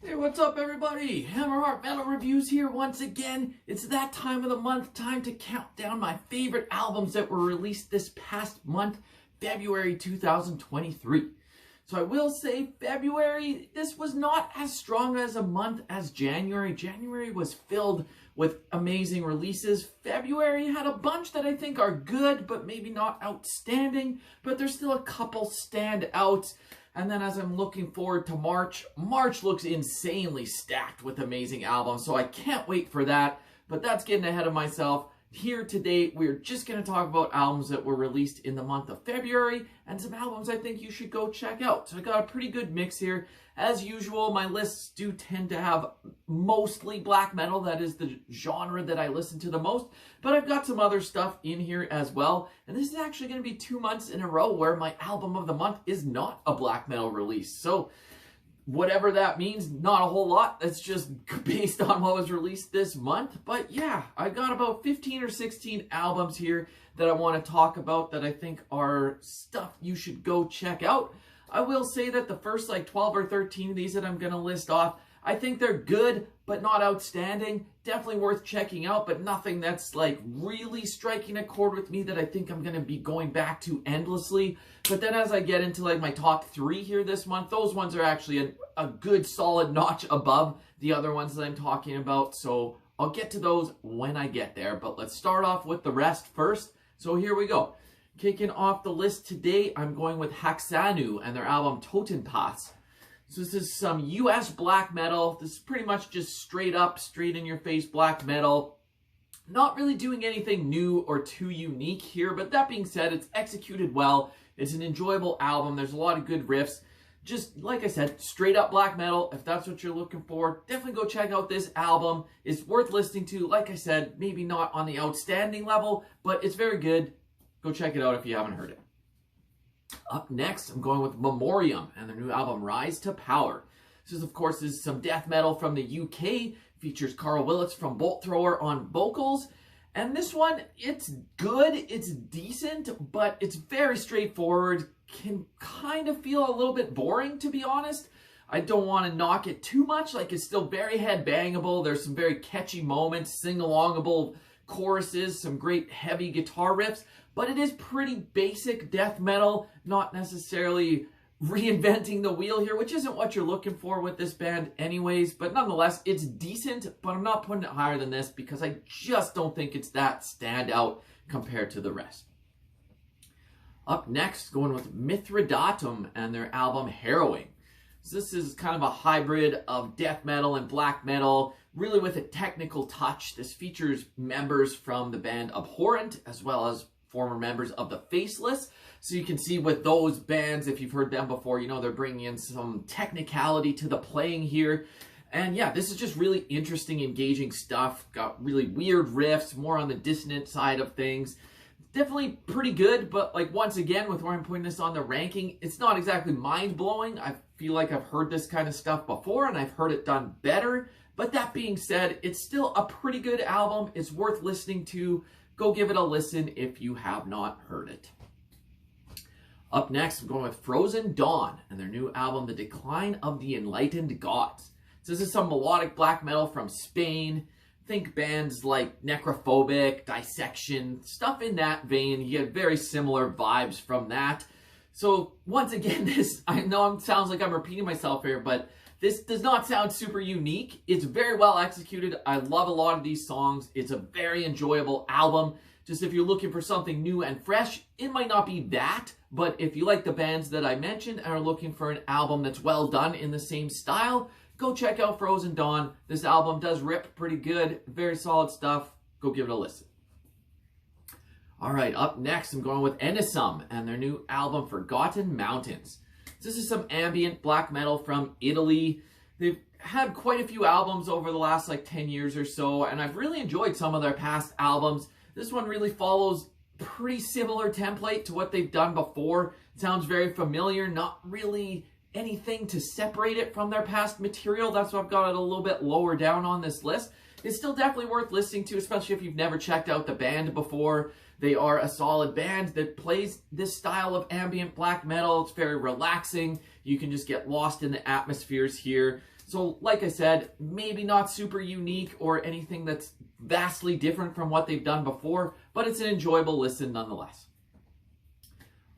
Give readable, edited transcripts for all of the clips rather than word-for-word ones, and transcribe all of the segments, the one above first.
Hey, what's up everybody? Heorot Metal Reviews here once again. It's that time of the month, time to count down my favorite albums that were released this past month, February 2023. So I will say February, this was not as strong as a month as January. January was filled with amazing releases. February had a bunch that I think are good, but maybe not outstanding, but there's still a couple standouts. And then as I'm looking forward to March, March looks insanely stacked with amazing albums, so I can't wait for that. But that's getting ahead of myself. Here today, we're just going to talk about albums that were released in the month of February and some albums I think you should go check out. So I got a pretty good mix here. As usual, my lists do tend to have mostly black metal. That is the genre that I listen to the most. But I've got some other stuff in here as well. And this is actually going to be 2 months in a row where my album of the month is not a black metal release. So whatever that means, not a whole lot. That's just based on what was released this month. But yeah, I got about 15 or 16 albums here that I want to talk about that I think are stuff you should go check out. I will say that the first 12 or 13 of these that I'm going to list off, I think they're good, but not outstanding. Definitely worth checking out, but nothing that's really striking a chord with me that I think I'm going to be going back to endlessly. But then as I get into my top 3 here this month, those ones are actually a good solid notch above the other ones that I'm talking about. So I'll get to those when I get there, but let's start off with the rest first. So here we go. Kicking off the list today, I'm going with Haxanu and their album Totenpass. So this is some US black metal. This is pretty much just straight up, straight in your face black metal. Not really doing anything new or too unique here, but that being said, it's executed well. It's an enjoyable album. There's a lot of good riffs. Just like I said, straight up black metal. If that's what you're looking for, definitely go check out this album. It's worth listening to. Like I said, maybe not on the outstanding level, but it's very good. Go check it out if you haven't heard it. Up next, I'm going with Memoriam and their new album, Rise to Power. This, of course, is some death metal from the UK. Features Carl Willits from Bolt Thrower on vocals. And this one, it's good, it's decent, but it's very straightforward. Can kind of feel a little bit boring, to be honest. I don't want to knock it too much. It's still very headbangable. There's some very catchy moments, sing-alongable choruses, some great heavy guitar riffs. But it is pretty basic death metal, not necessarily reinventing the wheel here, which isn't what you're looking for with this band anyways. But nonetheless, it's decent, but I'm not putting it higher than this because I just don't think it's that standout compared to the rest. Up next, going with Mithridatum and their album Harrowing. So this is kind of a hybrid of death metal and black metal, really with a technical touch. This features members from the band Abhorrent, as well as former members of the Faceless. So you can see with those bands, if you've heard them before, you know they're bringing in some technicality to the playing here. And yeah, this is just really interesting, engaging stuff. Got really weird riffs, more on the dissonant side of things. Definitely pretty good, but once again, with where I'm putting this on the ranking, it's not exactly mind-blowing. I feel like I've heard this kind of stuff before, and I've heard it done better. But that being said, it's still a pretty good album. It's worth listening to. Go give it a listen if you have not heard it. Up next, I'm going with Frozen Dawn and their new album, The Decline of the Enlightened Gods. So this is some melodic black metal from Spain. Think bands like Necrophobic, Dissection, stuff in that vein. You get very similar vibes from that. So once again, I know it sounds like I'm repeating myself here, but this does not sound super unique. It's very well executed. I love a lot of these songs. It's a very enjoyable album. Just if you're looking for something new and fresh, it might not be that. But if you like the bands that I mentioned and are looking for an album that's well done in the same style, go check out Frozen Dawn. This album does rip pretty good. Very solid stuff. Go give it a listen. All right, up next, I'm going with Enisum and their new album, Forgotten Mountains. This is some ambient black metal from Italy. They've had quite a few albums over the last 10 years or so, and I've really enjoyed some of their past albums. This one really follows pretty similar template to what they've done before. It sounds very familiar, not really anything to separate it from their past material. That's why I've got it a little bit lower down on this list. It's still definitely worth listening to, especially if you've never checked out the band before. They are a solid band that plays this style of ambient black metal. It's very relaxing. You can just get lost in the atmospheres here. So like I said, maybe not super unique or anything that's vastly different from what they've done before, but it's an enjoyable listen nonetheless.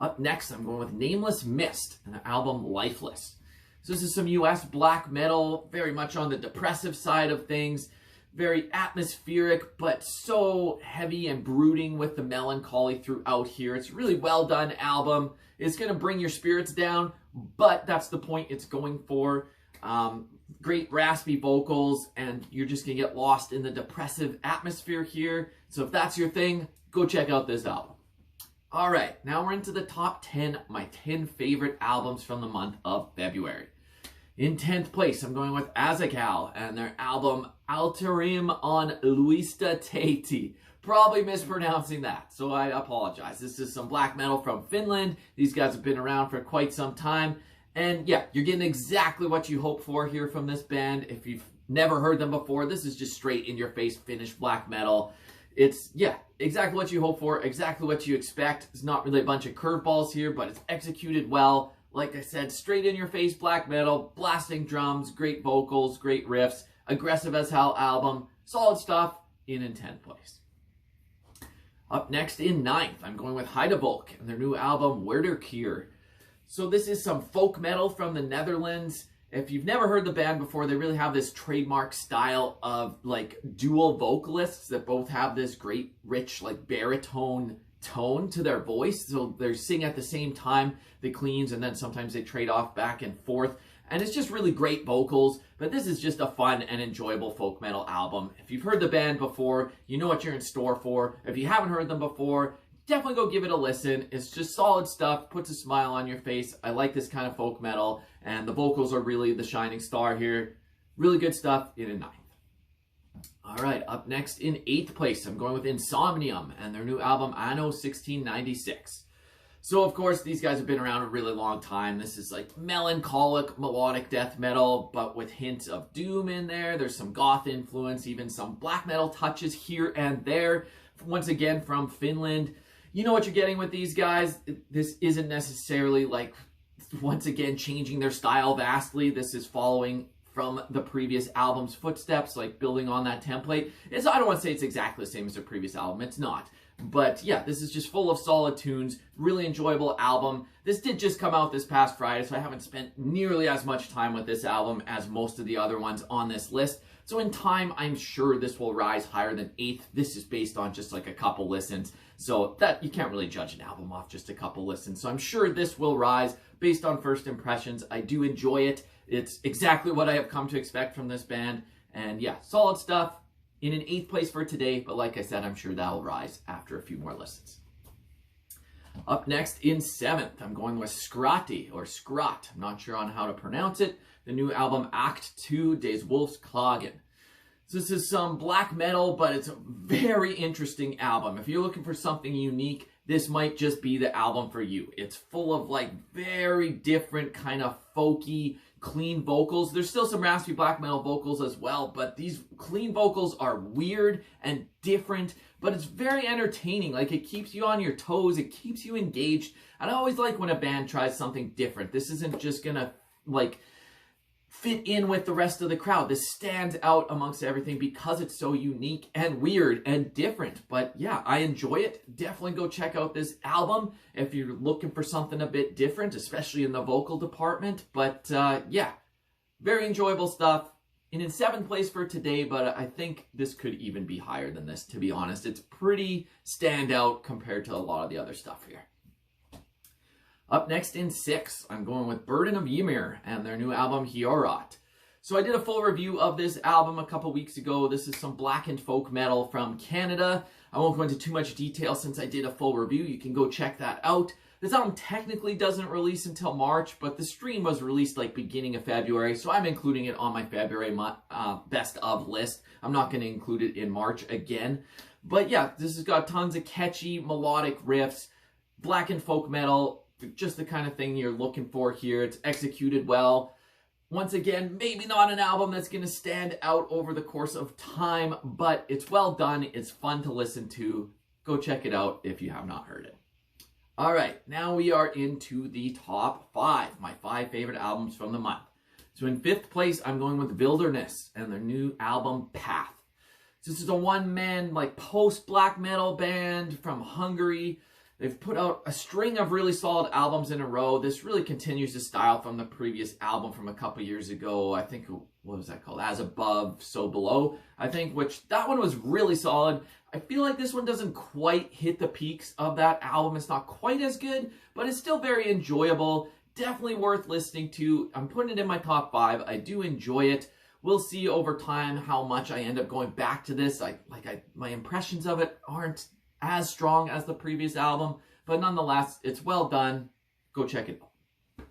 Up next, I'm going with Nameless Mist and the album Lifeless. So this is some US black metal, very much on the depressive side of things, very atmospheric, but so heavy and brooding with the melancholy throughout here. It's a really well done album. It's going to bring your spirits down, but that's the point it's going for. Great raspy vocals, and you're just going to get lost in the depressive atmosphere here. So if that's your thing, go check out this album. All right, now we're into the top 10, my 10 favorite albums from the month of February. In 10th place, I'm going with Azaghal and their album Alttarimme on luista, tehty. Probably mispronouncing that, so I apologize. This is some black metal from Finland. These guys have been around for quite some time. And yeah, you're getting exactly what you hope for here from this band. If you've never heard them before, this is just straight in your face Finnish black metal. It's, yeah, exactly what you hope for, exactly what you expect. It's not really a bunch of curveballs here, but it's executed well. Like I said, straight in your face black metal, blasting drums, great vocals, great riffs, aggressive as hell album, solid stuff in 10th place. Up next in 9th, I'm going with Heidevolk and their new album Wederkeer. So this is some folk metal from the Netherlands. If you've never heard the band before, they really have this trademark style of like dual vocalists that both have this great rich like baritone tone to their voice. So they sing at the same time, the cleans, and then sometimes they trade off back and forth. And it's just really great vocals, but this is just a fun and enjoyable folk metal album. If you've heard the band before, you know what you're in store for. If you haven't heard them before, definitely go give it a listen. It's just solid stuff, puts a smile on your face. I like this kind of folk metal, and the vocals are really the shining star here. Really good stuff in 9th. All right, up next in 8th place, I'm going with Insomnium and their new album Anno 1696. So, of course, these guys have been around a really long time. This is like melancholic, melodic death metal, but with hints of doom in there. There's some goth influence, even some black metal touches here and there. Once again, from Finland. You know what you're getting with these guys. This isn't necessarily like, once again, changing their style vastly. This is following from the previous album's footsteps, like building on that template. I don't want to say it's exactly the same as their previous album. It's not. But yeah, this is just full of solid tunes, really enjoyable album. This did just come out this past Friday, so I haven't spent nearly as much time with this album as most of the other ones on this list. So in time, I'm sure this will rise higher than 8th. This is based on just like a couple listens. So that you can't really judge an album off just a couple listens. So I'm sure this will rise based on first impressions. I do enjoy it. It's exactly what I have come to expect from this band. And yeah, solid stuff. In 8th place for today, but like I said, I'm sure that'll rise after a few more listens. Up next in 7th, I'm going with Skratte, or Skratte, I'm not sure on how to pronounce it, the new album Act 2 des Wolfs Klagen. So this is some black metal, but it's a very interesting album. If you're looking for something unique, this might just be the album for you. It's full of like very different kind of folky, clean vocals. There's still some raspy black metal vocals as well, but these clean vocals are weird and different, but it's very entertaining. Like, it keeps you on your toes, it keeps you engaged, and I always like when a band tries something different. This isn't just gonna like fit in with the rest of the crowd. This stands out amongst everything because it's so unique and weird and different. But yeah, I enjoy it. Definitely go check out this album if you're looking for something a bit different, especially in the vocal department. But yeah, very enjoyable stuff. And in 7th place for today, but I think this could even be higher than this, to be honest. It's pretty standout compared to a lot of the other stuff here. Up next in 6th, I'm going with Burden of Ymir and their new album Heorot. So I did a full review of this album a couple weeks ago. This is some blackened folk metal from Canada. I won't go into too much detail since I did a full review. You can go check that out. This album technically doesn't release until March, but the stream was released like beginning of February, so I'm including it on my February best of list. I'm not going to include it in March again. But yeah, this has got tons of catchy melodic riffs, blackened folk metal, just the kind of thing you're looking for here. It's executed well. Once again, maybe not an album that's going to stand out over the course of time, but it's well done. It's fun to listen to. Go check it out if you have not heard it. All right, now we are into the top 5, my 5 favorite albums from the month. So in 5th place, I'm going with Wilderness and their new album, Path. So this is a one-man, like, post-black metal band from Hungary. They've put out a string of really solid albums in a row. This really continues the style from the previous album from a couple years ago. I think, what was that called? As Above, So Below, I think, which that one was really solid. I feel like this one doesn't quite hit the peaks of that album. It's not quite as good, but it's still very enjoyable. Definitely worth listening to. I'm putting it in my top 5. I do enjoy it. We'll see over time how much I end up going back to this. My impressions of it aren't as strong as the previous album, but nonetheless, it's well done. Go check it out.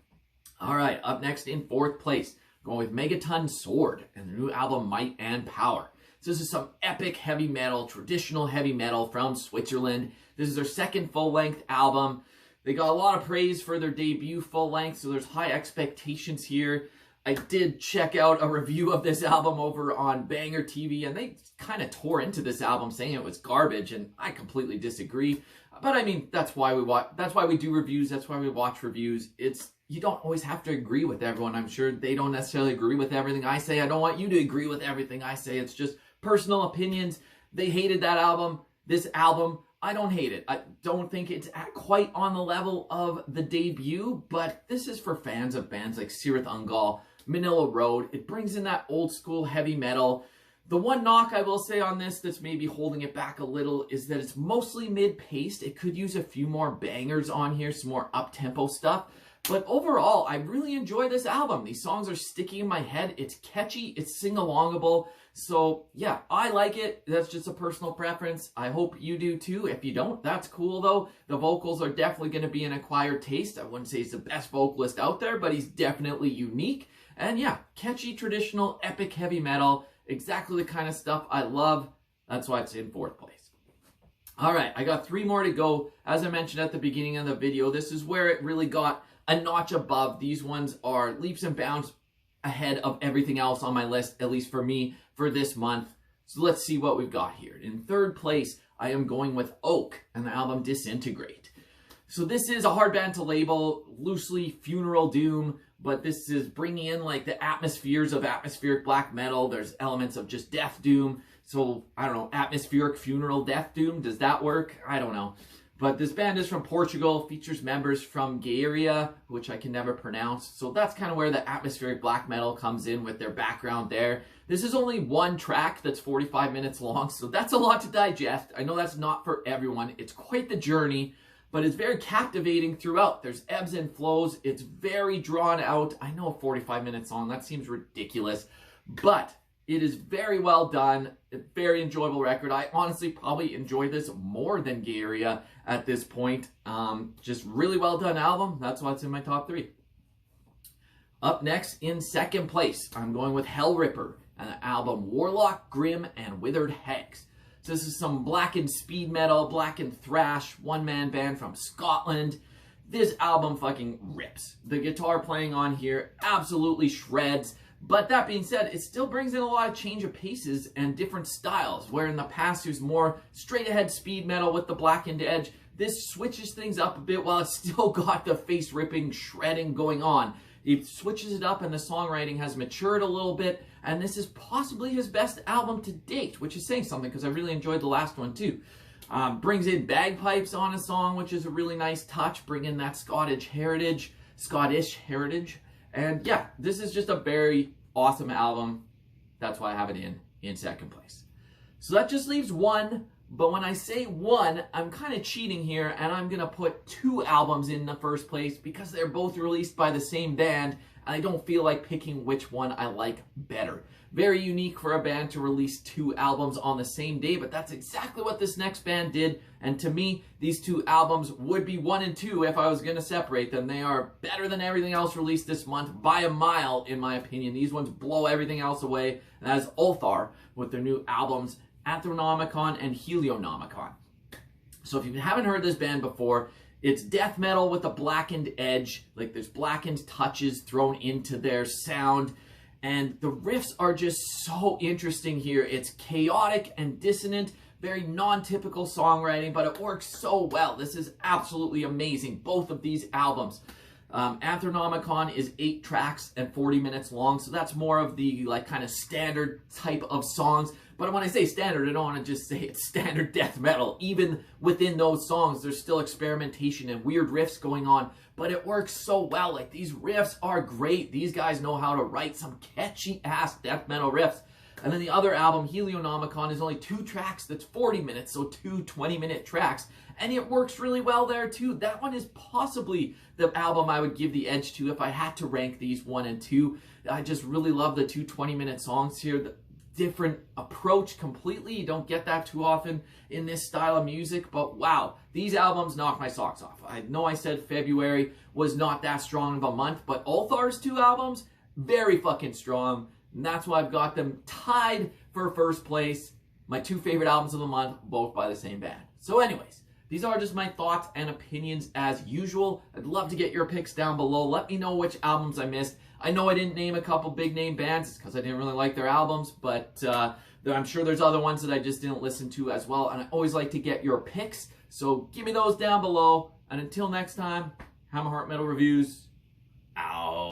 All right, up next in 4th place, going with Megaton Sword and their new album, Might and Power. So this is some epic heavy metal, traditional heavy metal from Switzerland. This is their 2nd full-length album. They got a lot of praise for their debut full-length, so there's high expectations here. I did check out a review of this album over on Banger TV, and they kind of tore into this album saying it was garbage, and I completely disagree. But I mean, that's why we do reviews, that's why we watch reviews. You don't always have to agree with everyone. I'm sure they don't necessarily agree with everything I say. I don't want you to agree with everything I say. It's just personal opinions. They hated that album. This album, I don't hate it. I don't think it's quite on the level of the debut, but this is for fans of bands like Cirith Ungol, Manila Road. It brings in that old school heavy metal. The one knock I will say on this that's maybe holding it back a little is that it's mostly mid-paced. It could use a few more bangers on here, some more up-tempo stuff. But overall, I really enjoy this album. These songs are sticky in my head. It's catchy. It's sing-alongable. So, yeah, I like it. That's just a personal preference. I hope you do too. If you don't, that's cool though. The vocals are definitely going to be an acquired taste. I wouldn't say he's the best vocalist out there, but he's definitely unique. And yeah, catchy, traditional, epic heavy metal. Exactly the kind of stuff I love. That's why it's in 4th place. All right, I got 3 more to go. As I mentioned at the beginning of the video, this is where it really got a notch above. These ones are leaps and bounds ahead of everything else on my list, at least for me, for this month. So let's see what we've got here. In 3rd place, I am going with Oak and the album Disintegrate. So this is a hard band to label, loosely funeral doom, but this is bringing in like the atmospheres of atmospheric black metal. There's elements of just death doom. So, I don't know, atmospheric funeral death doom. Does that work? I don't know. But this band is from Portugal, features members from Gaeria, which I can never pronounce. So that's kind of where the atmospheric black metal comes in with their background there. This is only one track that's 45 minutes long, so that's a lot to digest. I know that's not for everyone. It's quite the journey, but it's very captivating throughout. There's ebbs and flows. It's very drawn out. I know a 45-minute song, that seems ridiculous, but it is very well done. A very enjoyable record. I honestly probably enjoy this more than Gaeria at this point. Just really well done album. That's why it's in my top 3. Up next, in 2nd place, I'm going with Hellripper and the album Warlock, Grim, and Withered Hags. So this is some blackened speed metal, blackened thrash, one-man band from Scotland. This album fucking rips. The guitar playing on here absolutely shreds. But that being said, it still brings in a lot of change of paces and different styles, where in the past there's more straight-ahead speed metal with the blackened edge. This switches things up a bit while it's still got the face-ripping shredding going on. It switches it up and the songwriting has matured a little bit, and this is possibly his best album to date, which is saying something because I really enjoyed the last one too. Brings in bagpipes on a song, which is a really nice touch, bring in that Scottish heritage. And yeah, this is just a very awesome album. That's why I have it in 2nd place. So that just leaves 1. But when I say 1, I'm kind of cheating here, and I'm going to put 2 albums in the 1st place because they're both released by the same band, and I don't feel like picking which one I like better. Very unique for a band to release 2 albums on the same day, but that's exactly what this next band did. And to me, these 2 albums would be 1 and 2 if I was going to separate them. They are better than everything else released this month by a mile, in my opinion. These ones blow everything else away. And that is Ulthar with their new albums, Anthronomicon and Helionomicon. So if you haven't heard this band before, it's death metal with a blackened edge. Like there's blackened touches thrown into their sound. And the riffs are just so interesting here. It's chaotic and dissonant, very non-typical songwriting, but it works so well. This is absolutely amazing, both of these albums. Anthronomicon is 8 tracks and 40 minutes long, so that's more of the like kind of standard type of songs. But when I say standard, I don't want to just say it's standard death metal. Even within those songs, there's still experimentation and weird riffs going on, but it works so well. Like, these riffs are great. These guys know how to write some catchy ass death metal riffs. And then the other album, Helionomicon, is only 2 tracks. That's 40 minutes, so 2 20-minute tracks. And it works really well there too. That one is possibly the album I would give the edge to if I had to rank these 1 and 2. I just really love the 2 20-minute songs here. The different approach completely. You don't get that too often in this style of music, but wow, these albums knock my socks off. I know I said February was not that strong of a month, but Ulthar's 2 albums, very fucking strong. And that's why I've got them tied for first place. My 2 favorite albums of the month, both by the same band. So anyways, these are just my thoughts and opinions as usual. I'd love to get your picks down below. Let me know which albums I missed. I know I didn't name a couple big name bands because I didn't really like their albums, but I'm sure there's other ones that I just didn't listen to as well. And I always like to get your picks. So give me those down below. And until next time, Hammer Heart Metal Reviews